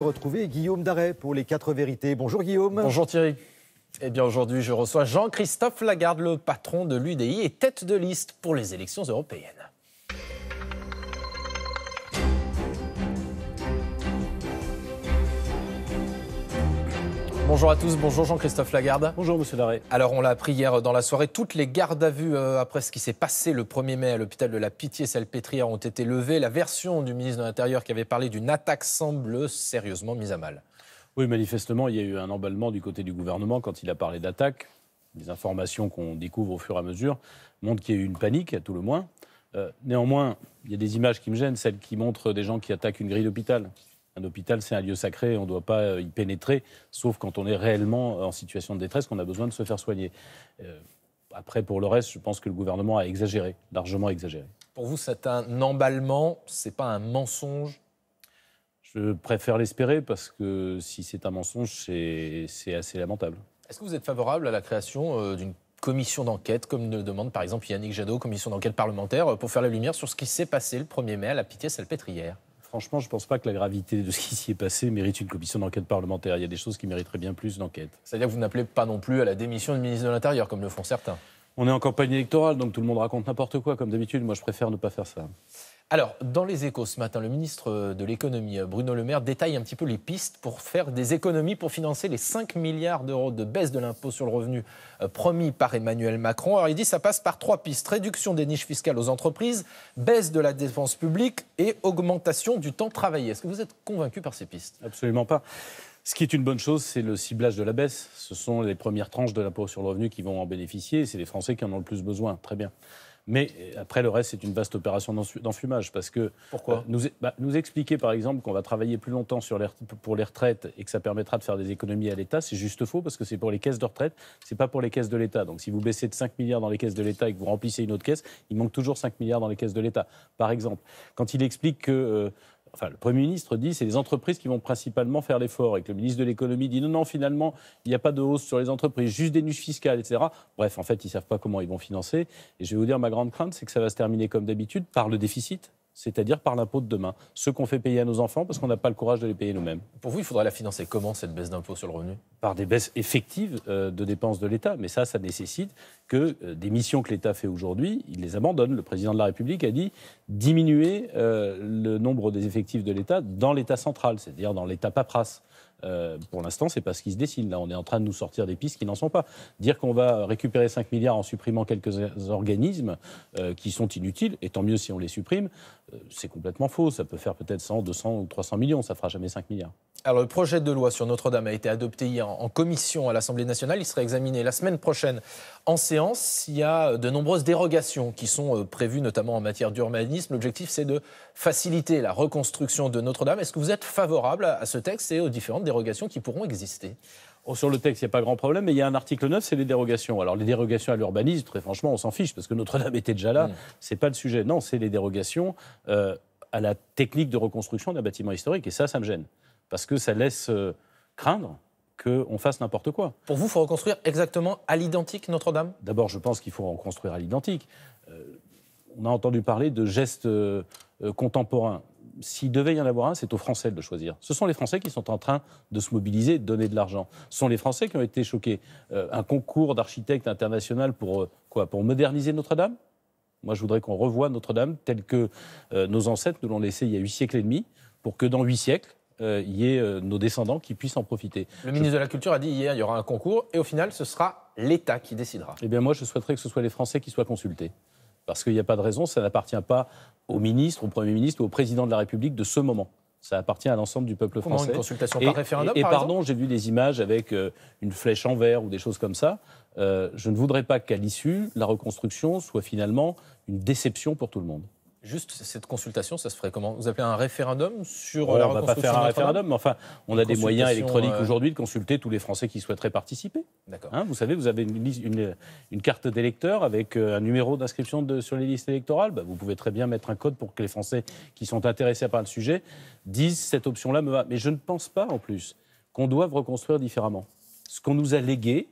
Retrouver Guillaume Darey pour les 4 vérités. Bonjour Guillaume. Bonjour Thierry. Eh bien aujourd'hui, je reçois Jean-Christophe Lagarde, le patron de l'UDI et tête de liste pour les élections européennes. Bonjour à tous, bonjour Jean-Christophe Lagarde. Bonjour Monsieur Darey. Alors on l'a appris hier dans la soirée, toutes les gardes à vue après ce qui s'est passé le 1er mai à l'hôpital de la Pitié-Salpêtrière ont été levées. La version du ministre de l'Intérieur qui avait parlé d'une attaque semble sérieusement mise à mal. Oui, manifestement, il y a eu un emballement du côté du gouvernement quand il a parlé d'attaque. Les informations qu'on découvre au fur et à mesure montrent qu'il y a eu une panique, à tout le moins. Néanmoins, il y a des images qui me gênent, celles qui montrent des gens qui attaquent une grille d'hôpital. Un hôpital, c'est un lieu sacré, on ne doit pas y pénétrer, sauf quand on est réellement en situation de détresse, qu'on a besoin de se faire soigner. Après, pour le reste, je pense que le gouvernement a exagéré, largement exagéré. Pour vous, c'est un emballement, c'est pas un mensonge? Je préfère l'espérer, parce que si c'est un mensonge, c'est assez lamentable. Est-ce que vous êtes favorable à la création d'une commission d'enquête, comme le demande par exemple Yannick Jadot, commission d'enquête parlementaire, pour faire la lumière sur ce qui s'est passé le 1er mai à la Pitié-Salpêtrière? Franchement, je ne pense pas que la gravité de ce qui s'y est passé mérite une commission d'enquête parlementaire. Il y a des choses qui mériteraient bien plus d'enquête. C'est-à-dire que vous n'appelez pas non plus à la démission du ministre de l'Intérieur, comme le font certains? On est en campagne électorale, donc tout le monde raconte n'importe quoi, comme d'habitude. Moi, je préfère ne pas faire ça. Alors, dans les Échos ce matin, le ministre de l'économie, Bruno Le Maire, détaille un petit peu les pistes pour faire des économies pour financer les 5 milliards d'euros de baisse de l'impôt sur le revenu promis par Emmanuel Macron. Alors, il dit que ça passe par 3 pistes. Réduction des niches fiscales aux entreprises, baisse de la dépense publique et augmentation du temps travaillé. Est-ce que vous êtes convaincu par ces pistes? Absolument pas. Ce qui est une bonne chose, c'est le ciblage de la baisse. Ce sont les premières tranches de l'impôt sur le revenu qui vont en bénéficier. C'est les Français qui en ont le plus besoin. Très bien. Mais après, le reste, c'est une vaste opération d'enfumage. Parce que pourquoi nous expliquer, par exemple, qu'on va travailler plus longtemps pour les retraites et que ça permettra de faire des économies à l'État, c'est juste faux, parce que c'est pour les caisses de retraite, c'est pas pour les caisses de l'État. Donc si vous baissez de 5 milliards dans les caisses de l'État et que vous remplissez une autre caisse, il manque toujours 5 milliards dans les caisses de l'État. Par exemple, quand il explique que... le Premier ministre dit que c'est les entreprises qui vont principalement faire l'effort et que le ministre de l'économie dit non, finalement, il n'y a pas de hausse sur les entreprises, juste des niches fiscales, etc. Bref, en fait, ils ne savent pas comment ils vont financer. Et je vais vous dire, ma grande crainte, c'est que ça va se terminer comme d'habitude par le déficit, c'est-à-dire par l'impôt de demain. Ce qu'on fait payer à nos enfants parce qu'on n'a pas le courage de les payer nous-mêmes. Pour vous, il faudrait la financer comment, cette baisse d'impôt sur le revenu? Par des baisses effectives de dépenses de l'État. Mais ça nécessite que des missions que l'État fait aujourd'hui, il les abandonne. Le président de la République a dit diminuer le nombre des effectifs de l'État dans l'État central, c'est-à-dire dans l'État paperasse. Pour l'instant, c'est pas ce qui se dessine. Là, on est en train de nous sortir des pistes qui n'en sont pas. Dire qu'on va récupérer 5 milliards en supprimant quelques organismes qui sont inutiles, et tant mieux si on les supprime, c'est complètement faux. Ça peut faire peut-être 100, 200 ou 300 millions. Ça fera jamais 5 milliards. Alors, le projet de loi sur Notre-Dame a été adopté hier en commission à l'Assemblée nationale. Il sera examiné la semaine prochaine en séance. Il y a de nombreuses dérogations qui sont prévues, notamment en matière d'urbanisme. L'objectif, c'est de faciliter la reconstruction de Notre-Dame. Est-ce que vous êtes favorable à ce texte et aux différentes dérogations qui pourront exister? Sur le texte, il n'y a pas grand problème, mais il y a un article 9, c'est les dérogations. Alors, les dérogations à l'urbanisme, très franchement, on s'en fiche, parce que Notre-Dame était déjà là. C'est pas le sujet. Non, c'est les dérogations à la technique de reconstruction d'un bâtiment historique. Et ça me gêne. Parce que ça laisse craindre qu'on fasse n'importe quoi. Pour vous, il faut reconstruire exactement à l'identique Notre-Dame? D'abord, je pense qu'il faut reconstruire à l'identique. On a entendu parler de gestes contemporains. S'il devait y en avoir un, c'est aux Français de le choisir. Ce sont les Français qui sont en train de se mobiliser, de donner de l'argent. Ce sont les Français qui ont été choqués. Un concours d'architectes international pour moderniser Notre-Dame? Moi, je voudrais qu'on revoie Notre-Dame telle que nos ancêtres nous l'ont laissée il y a 8 siècles et demi, pour que dans 8 siècles, il y ait nos descendants qui puissent en profiter. Le ministre de la Culture a dit hier qu'il y aura un concours et au final, ce sera l'État qui décidera. Eh bien, moi, je souhaiterais que ce soit les Français qui soient consultés. Parce qu'il n'y a pas de raison, ça n'appartient pas au ministre, au Premier ministre ou au Président de la République de ce moment. Ça appartient à l'ensemble du peuple français. Une consultation par référendum, et par pardon, exemple j'ai vu des images avec une flèche en verre ou des choses comme ça. Je ne voudrais pas qu'à l'issue, la reconstruction soit finalement une déception pour tout le monde. Juste, cette consultation, ça se ferait comment? Vous appelez un référendum sur On la ne va reconstruction pas faire un référendum, mais enfin, on a des moyens électroniques aujourd'hui de consulter tous les Français qui souhaiteraient participer. D'accord. Vous savez, vous avez une carte d'électeur avec un numéro d'inscription sur les listes électorales. Vous pouvez très bien mettre un code pour que les Français qui sont intéressés par le sujet disent cette option-là me va. Mais je ne pense pas, en plus, qu'on doive reconstruire différemment. Ce qu'on nous a légué,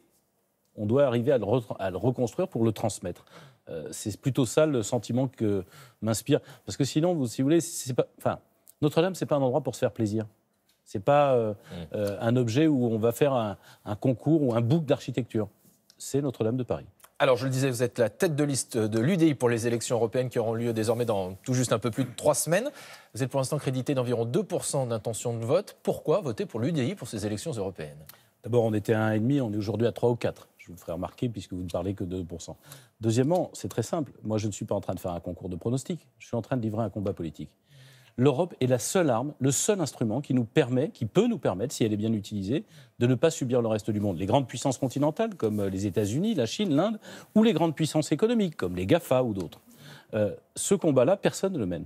on doit arriver à le reconstruire pour le transmettre. C'est plutôt ça le sentiment que m'inspire. Parce que sinon, si vous voulez, Notre-Dame, ce n'est pas un endroit pour se faire plaisir. Ce n'est pas un objet où on va faire un concours ou un book d'architecture. C'est Notre-Dame de Paris. Alors, je le disais, vous êtes la tête de liste de l'UDI pour les élections européennes qui auront lieu désormais dans tout juste un peu plus de 3 semaines. Vous êtes pour l'instant crédité d'environ 2% d'intention de vote. Pourquoi voter pour l'UDI pour ces élections européennes? D'abord, on était à 1,5, on est aujourd'hui à 3 ou 4. Je vous le ferai remarquer puisque vous ne parlez que de 2%. Deuxièmement, c'est très simple. Moi, je ne suis pas en train de faire un concours de pronostics. Je suis en train de livrer un combat politique. L'Europe est la seule arme, le seul instrument qui peut nous permettre, si elle est bien utilisée, de ne pas subir le reste du monde. Les grandes puissances continentales, comme les États-Unis, la Chine, l'Inde, ou les grandes puissances économiques, comme les GAFA ou d'autres. Ce combat-là, personne ne le mène.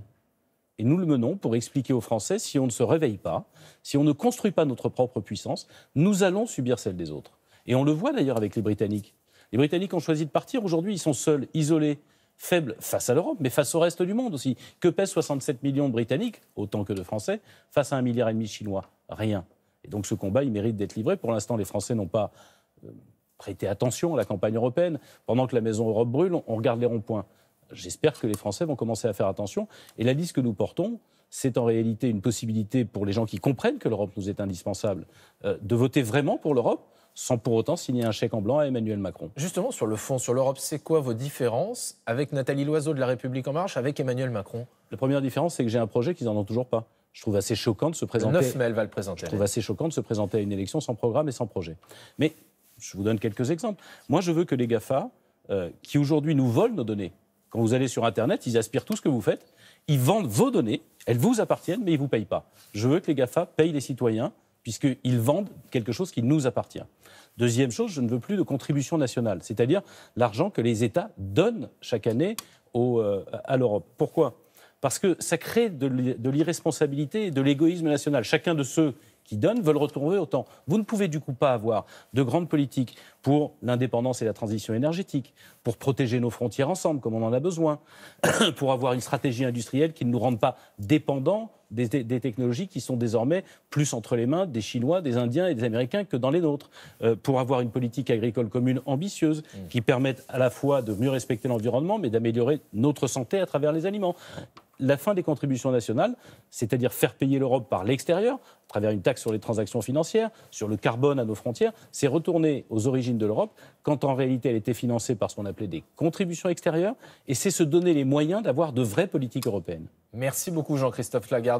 Et nous le menons pour expliquer aux Français, si on ne se réveille pas, si on ne construit pas notre propre puissance, nous allons subir celle des autres. Et on le voit d'ailleurs avec les Britanniques. Les Britanniques ont choisi de partir. Aujourd'hui, ils sont seuls, isolés, faibles face à l'Europe, mais face au reste du monde aussi. Que pèsent 67 millions de Britanniques, autant que de Français, face à 1,5 milliard de Chinois? Rien. Et donc ce combat, il mérite d'être livré. Pour l'instant, les Français n'ont pas prêté attention à la campagne européenne. Pendant que la Maison Europe brûle, on regarde les ronds-points. J'espère que les Français vont commencer à faire attention. Et la liste que nous portons, c'est en réalité une possibilité pour les gens qui comprennent que l'Europe nous est indispensable, de voter vraiment pour l'Europe, sans pour autant signer un chèque en blanc à Emmanuel Macron. Justement, sur le fond, sur l'Europe, c'est quoi vos différences avec Nathalie Loiseau de La République En Marche, avec Emmanuel Macron? La première différence, c'est que j'ai un projet qu'ils n'en ont toujours pas. Je trouve assez choquant de se présenter. Le 9 mai, elle va le présenter. Je trouve assez choquant de se présenter à une élection sans programme et sans projet. Mais je vous donne quelques exemples. Moi, je veux que les GAFA, qui aujourd'hui nous volent nos données, quand vous allez sur Internet, ils aspirent tout ce que vous faites, ils vendent vos données, elles vous appartiennent, mais ils ne vous payent pas. Je veux que les GAFA payent les citoyens, puisqu'ils vendent quelque chose qui nous appartient. Deuxième chose, je ne veux plus de contribution nationale, c'est-à-dire l'argent que les États donnent chaque année à l'Europe. Pourquoi ? Parce que ça crée de l'irresponsabilité et de l'égoïsme national. Chacun de ceux qui donnent veulent retrouver autant. Vous ne pouvez du coup pas avoir de grandes politiques pour l'indépendance et la transition énergétique, pour protéger nos frontières ensemble, comme on en a besoin, pour avoir une stratégie industrielle qui ne nous rende pas dépendants des technologies qui sont désormais plus entre les mains des Chinois, des Indiens et des Américains que dans les nôtres, pour avoir une politique agricole commune ambitieuse qui permette à la fois de mieux respecter l'environnement, mais d'améliorer notre santé à travers les aliments. La fin des contributions nationales, c'est-à-dire faire payer l'Europe par l'extérieur, à travers une taxe sur les transactions financières, sur le carbone à nos frontières, c'est retourner aux origines de l'Europe, quand en réalité elle était financée par ce qu'on appelait des contributions extérieures, et c'est se donner les moyens d'avoir de vraies politiques européennes. Merci beaucoup Jean-Christophe Lagarde.